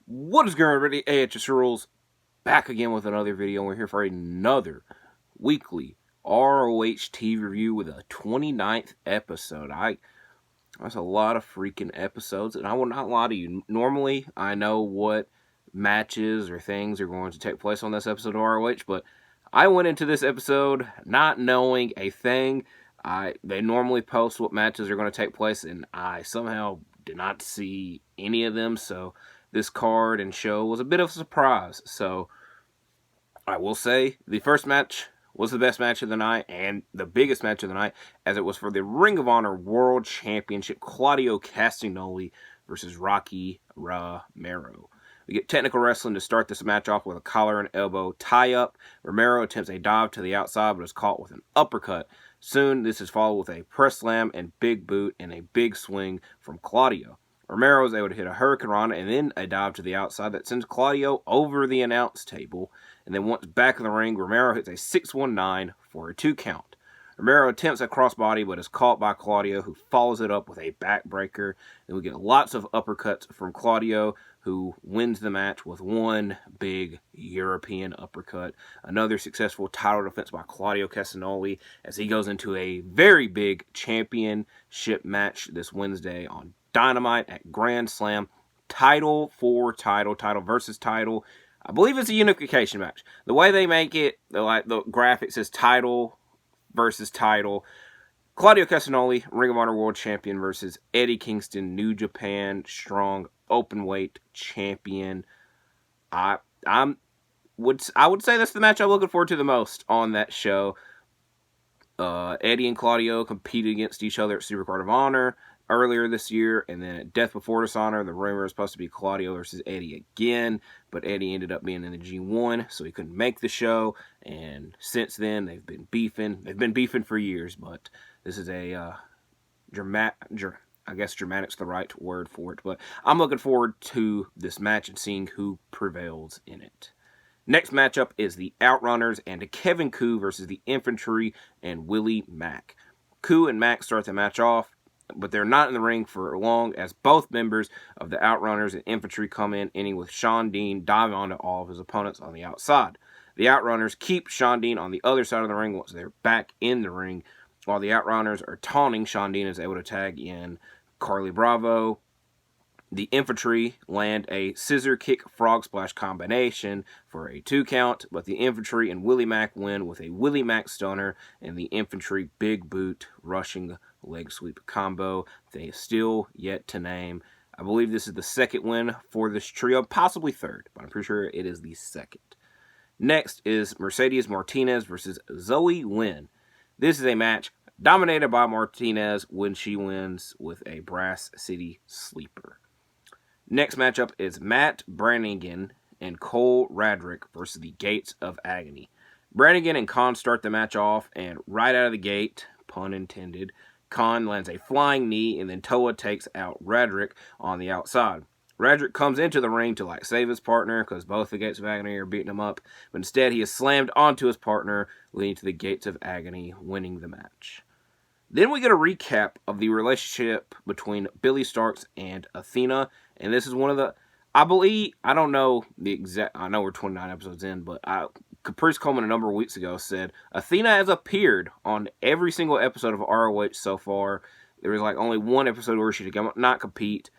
What is going on, everybody? AHS Rules back again with another video. We're here for another weekly ROH TV review with a 29th episode. That's a lot of freaking episodes, and I will not lie to you. Normally, I know what matches or things are going to take place on this episode of ROH, but I went into this episode not knowing a thing. They normally post what matches are going to take place, and I somehow did not see any of them, so this card and show was a bit of a surprise. So I will say the first match was the best match of the night and the biggest match of the night, as it was for the Ring of Honor World Championship, Claudio Castagnoli versus Rocky Romero. We get technical wrestling to start this match off with a collar and elbow tie-up. Romero attempts a dive to the outside, but is caught with an uppercut. Soon, this is followed with a press slam and big boot and a big swing from Claudio. Romero is able to hit a Hurricane Rana and then a dive to the outside that sends Claudio over the announce table. And then once back in the ring, Romero hits a 619 for a 2 count. Romero attempts a crossbody but is caught by Claudio, who follows it up with a backbreaker. And we get lots of uppercuts from Claudio, who wins the match with one big European uppercut. Another successful title defense by Claudio Castagnoli as he goes into a very big championship match this Wednesday on Dynamite at Grand Slam. Title for title versus title. I believe it's a unification match. The way they make it, the graphic says title versus title. Claudio Castagnoli, Ring of Honor World Champion, versus Eddie Kingston, New Japan Strong Openweight Champion. I would say that's the match I'm looking forward to the most on that show. Eddie and Claudio competed against each other at Supercard of Honor earlier this year, and then at Death Before Dishonor, the rumor was supposed to be Claudio versus Eddie again, but Eddie ended up being in the G1, so he couldn't make the show, and since then, they've been beefing. They've been beefing for years, but this is a I guess dramatic's the right word for it, but I'm looking forward to this match and seeing who prevails in it. Next matchup is the Outrunners and Kevin Koo versus the Infantry and Willie Mack. Koo and Mack start the match off, but they're not in the ring for long as both members of the Outrunners and Infantry come in, ending with Sean Dean diving onto all of his opponents on the outside. The Outrunners keep Sean Dean on the other side of the ring once they're back in the ring, while the Outrunners are taunting. Sean Dean is able to tag in Carly Bravo. The Infantry land a scissor kick frog splash combination for a 2 count, but the Infantry and Willie Mack win with a Willie Mack stunner and the Infantry big boot rushing leg sweep combo. They still yet to name. I believe this is the second win for this trio, possibly third, but I'm pretty sure it is the second. Next is Mercedes Martinez versus Zoe Lynn. This is a match dominated by Martinez when she wins with a Brass City Sleeper. Next matchup is Matt Brannigan and Cole Radrick versus the Gates of Agony. Brannigan and Khan start the match off, and right out of the gate, pun intended, Khan lands a flying knee, and then Toa takes out Radrick on the outside. Radrick comes into the ring to save his partner because both the Gates of Agony are beating him up, but instead he is slammed onto his partner, leading to the Gates of Agony winning the match. Then we get a recap of the relationship between Billy Starkz and Athena, and this is one of the, I don't know the exact, I know we're 29 episodes in, but Caprice Coleman a number of weeks ago said Athena has appeared on every single episode of ROH so far. There was only one episode where she did not compete.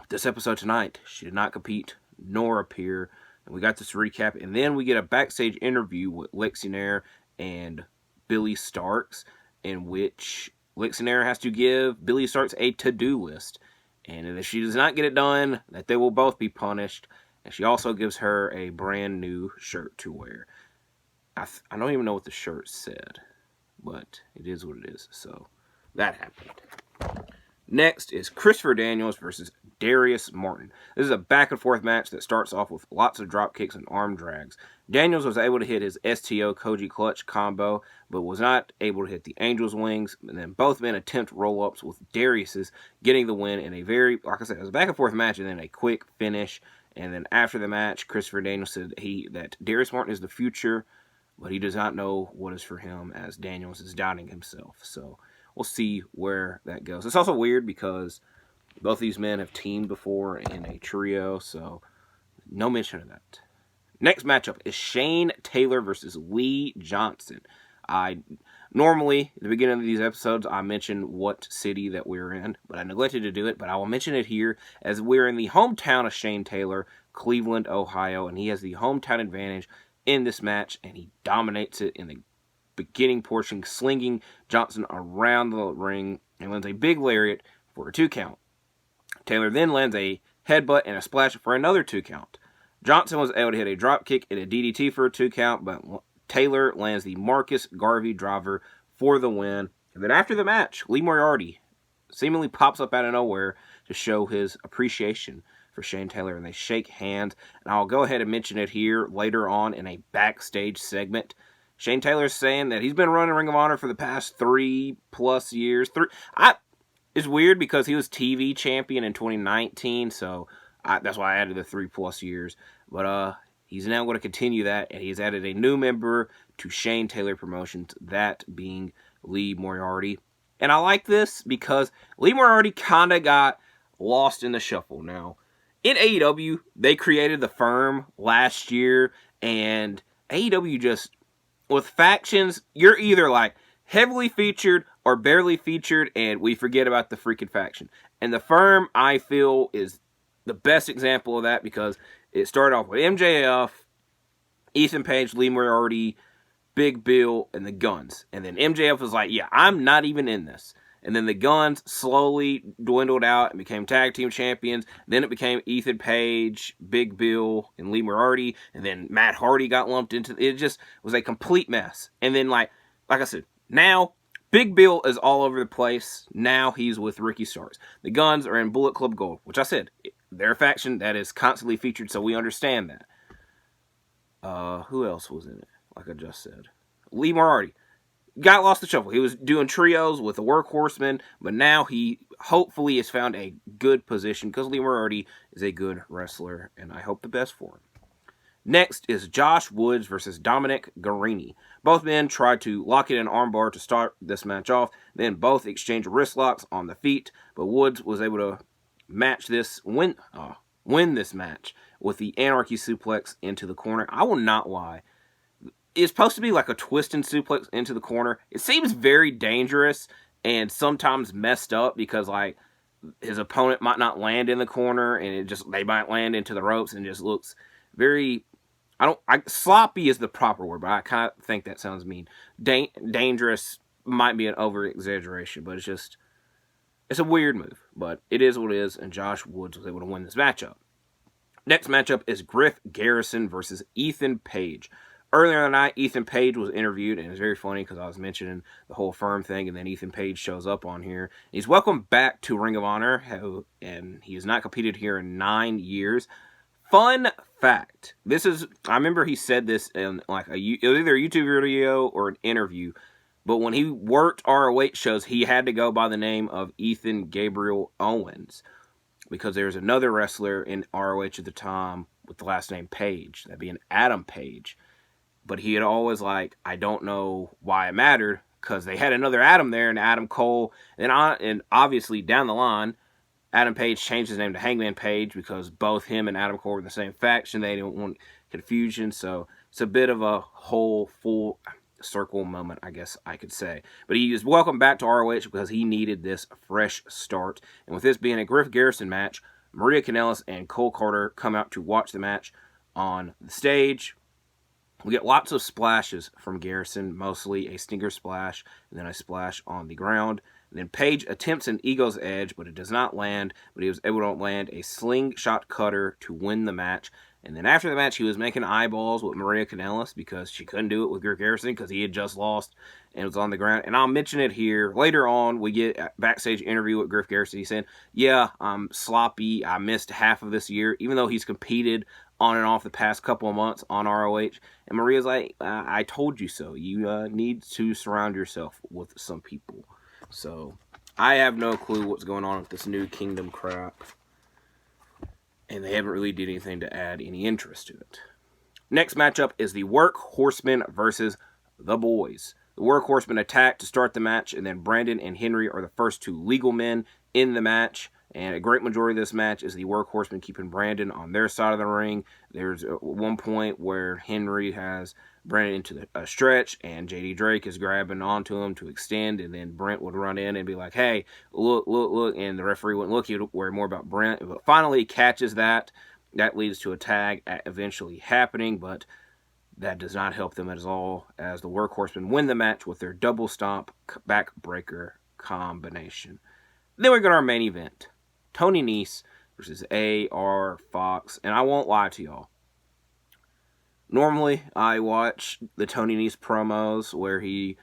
This episode tonight, she did not compete nor appear, and we got this recap, and then we get a backstage interview with Lexi Nair and Billy Starkz, in which Lexi Nair has to give Billy Starkz a to-do list, and if she does not get it done, that they will both be punished, and she also gives her a brand new shirt to wear. I don't even know what the shirt said, but it is what it is, so that happened. Next is Christopher Daniels versus Darius Martin. This is a back-and-forth match that starts off with lots of drop kicks and arm drags. Daniels was able to hit his STO Koji Clutch combo, but was not able to hit the Angel's Wings, and then both men attempt roll-ups with Darius's getting the win in a very, like I said, it was a back-and-forth match and then a quick finish. And then after the match, Christopher Daniels said that Darius Martin is the future, but he does not know what is for him, as Daniels is doubting himself. So we'll see where that goes. It's also weird because Both these men have teamed before in a trio, so no mention of that. Next matchup is Shane Taylor versus Lee Johnson. Normally, at the beginning of these episodes, I mention what city that we're in, but I neglected to do it, but I will mention it here, as we're in the hometown of Shane Taylor, Cleveland, Ohio, and he has the hometown advantage in this match, and he dominates it in the beginning portion, slinging Johnson around the ring, and lands a big lariat for a 2 count. Taylor then lands a headbutt and a splash for another 2 count. Johnson was able to hit a dropkick and a DDT for a 2 count, but Taylor lands the Marcus Garvey driver for the win. And then after the match, Lee Moriarty seemingly pops up out of nowhere to show his appreciation for Shane Taylor, and they shake hands. And I'll go ahead and mention it here later on in a backstage segment. Shane Taylor's saying that he's been running Ring of Honor for the past 3+ years. It's weird because he was TV champion in 2019, so that's why I added the 3+ years. But he's now going to continue that, and he's added a new member to Shane Taylor Promotions, that being Lee Moriarty. And I like this because Lee Moriarty kind of got lost in the shuffle. Now, in AEW, they created the Firm last year, and AEW just, with factions, you're either like heavily featured or barely featured, and we forget about the freaking faction. And the Firm, I feel, is the best example of that because it started off with MJF, Ethan Page, Lee Moriarty, Big Bill, and the Guns. And then MJF was like, yeah, I'm not even in this. And then the Guns slowly dwindled out and became tag team champions. Then it became Ethan Page, Big Bill, and Lee Moriarty. And then Matt Hardy got lumped into it. It just was a complete mess. And then, like I said, now Big Bill is all over the place. Now he's with Ricky Starks. The Guns are in Bullet Club Gold, which I said, they're a faction that is constantly featured, so we understand that. Who else was in it? Like I just said. Lee Moriarty. Got lost the shuffle. He was doing trios with the Workhorsemen, but now he hopefully has found a good position because Lee Moriarty is a good wrestler, and I hope the best for him. Next is Josh Woods versus Dominic Garrini. Both men tried to lock in an armbar to start this match off, then both exchanged wrist locks on the feet, but Woods was able to win this match with the Anarchy suplex into the corner. I will not lie. It's supposed to be like a twist and suplex into the corner. It seems very dangerous and sometimes messed up because like his opponent might not land in the corner and they might land into the ropes and it just looks very, sloppy is the proper word, but I kind of think that sounds mean. Dangerous might be an over exaggeration, but it's a weird move, but it is what it is, and Josh Woods was able to win this matchup. Next matchup is Griff Garrison versus Ethan Page. Earlier in the night, Ethan Page was interviewed, and it's very funny because I was mentioning the whole Firm thing, and then Ethan Page shows up on here. He's welcome back to Ring of Honor, and he has not competed here in 9 years. Fun fact, I remember he said this in like either a YouTube video or an interview, but when he worked ROH shows, he had to go by the name of Ethan Gabriel Owens because there's another wrestler in ROH at the time with the last name Page, that'd be an Adam Page. But he had always I don't know why it mattered, because they had another Adam there, and Adam Cole, and obviously down the line, Adam Page changed his name to Hangman Page because both him and Adam Cole were in the same faction. They didn't want confusion, so it's a bit of a whole full circle moment, I guess I could say. But he is welcome back to ROH because he needed this fresh start. And with this being a Griff Garrison match, Maria Kanellis and Cole Carter come out to watch the match on the stage. We get lots of splashes from Garrison, mostly a stinger splash and then a splash on the ground. And then Page attempts an Ego's Edge, but it does not land. But he was able to land a slingshot cutter to win the match. And then after the match, he was making eyeballs with Maria Kanellis because she couldn't do it with Griff Garrison because he had just lost and was on the ground. And I'll mention it here. Later on, we get a backstage interview with Griff Garrison. He said, yeah, I'm sloppy. I missed half of this year, even though he's competed on and off the past couple of months on ROH. And Maria's like, I told you so. You need to surround yourself with some people. So I have no clue what's going on with this new Kingdom crap. And they haven't really did anything to add any interest to it. Next matchup is the Workhorsemen versus the Boys. The Workhorsemen attack to start the match, and then Brandon and Henry are the first two legal men in the match. And a great majority of this match is the Workhorsemen keeping Brandon on their side of the ring. There's one point where Henry has Brandon into a stretch, and JD Drake is grabbing onto him to extend, and then Brent would run in and be like, hey, look, look, look, and the referee wouldn't look. He would worry more about Brent. But finally he catches that. That leads to a tag eventually happening, but that does not help them at all, as the Workhorsemen win the match with their double stomp backbreaker combination. Then we got our main event. Tony Nese versus A.R. Fox. And I won't lie to y'all. Normally, I watch the Tony Nese promos where he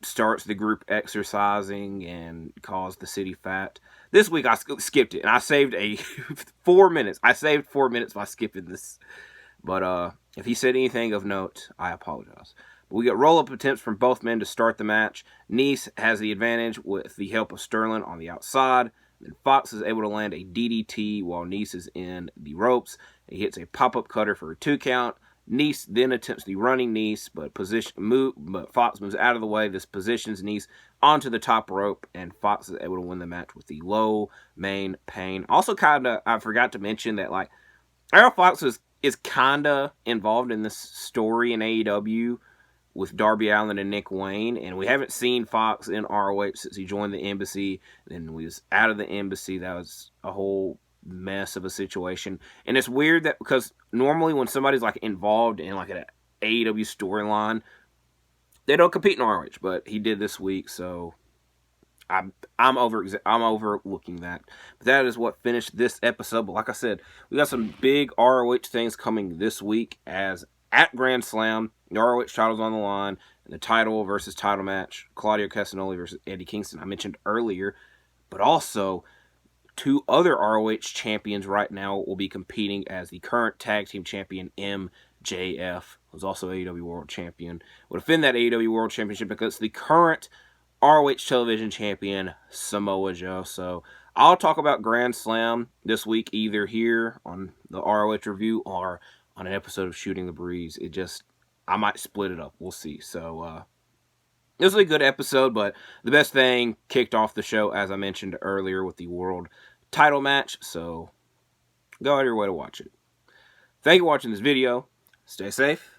starts the group exercising and calls the city fat. This week, I skipped it. And I saved 4 minutes. I saved 4 minutes by skipping this. But if he said anything of note, I apologize. But we get roll-up attempts from both men to start the match. Nese has the advantage with the help of Sterling on the outside. Then Fox is able to land a DDT while Nese is in the ropes. He hits a pop-up cutter for a 2 count. Nese then attempts the running Nese, but Fox moves out of the way. This positions Nese onto the top rope, and Fox is able to win the match with the low main pain. Also, I forgot to mention that Errol Fox is kind of involved in this story in AEW with Darby Allin and Nick Wayne, and we haven't seen Fox in ROH since he joined the Embassy. Then we was out of the Embassy. That was a whole mess of a situation. And it's weird that, because normally when somebody's involved in an AEW storyline, they don't compete in ROH, but he did this week, so I'm overlooking that. But that is what finished this episode. But like I said, we got some big ROH things coming this week, as at Grand Slam, the ROH title's on the line, and the title versus title match, Claudio Castagnoli versus Eddie Kingston, I mentioned earlier. But also, 2 other ROH champions right now will be competing, as the current tag team champion, MJF, who's also AEW World Champion, will defend that AEW World Championship against the current ROH television champion, Samoa Joe. So I'll talk about Grand Slam this week, either here on the ROH review or on an episode of Shooting the Breeze. I might split it up. We'll see. So this was a good episode, but the best thing kicked off the show, as I mentioned earlier, with the world title match. So go out of your way to watch it. Thank you for watching this video. Stay safe.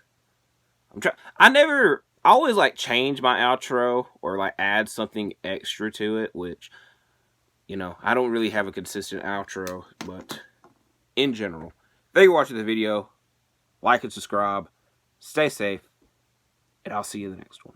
I always change my outro or add something extra to it, which, I don't really have a consistent outro, but in general, thank you for watching the video. Like and subscribe. Stay safe, and I'll see you in the next one.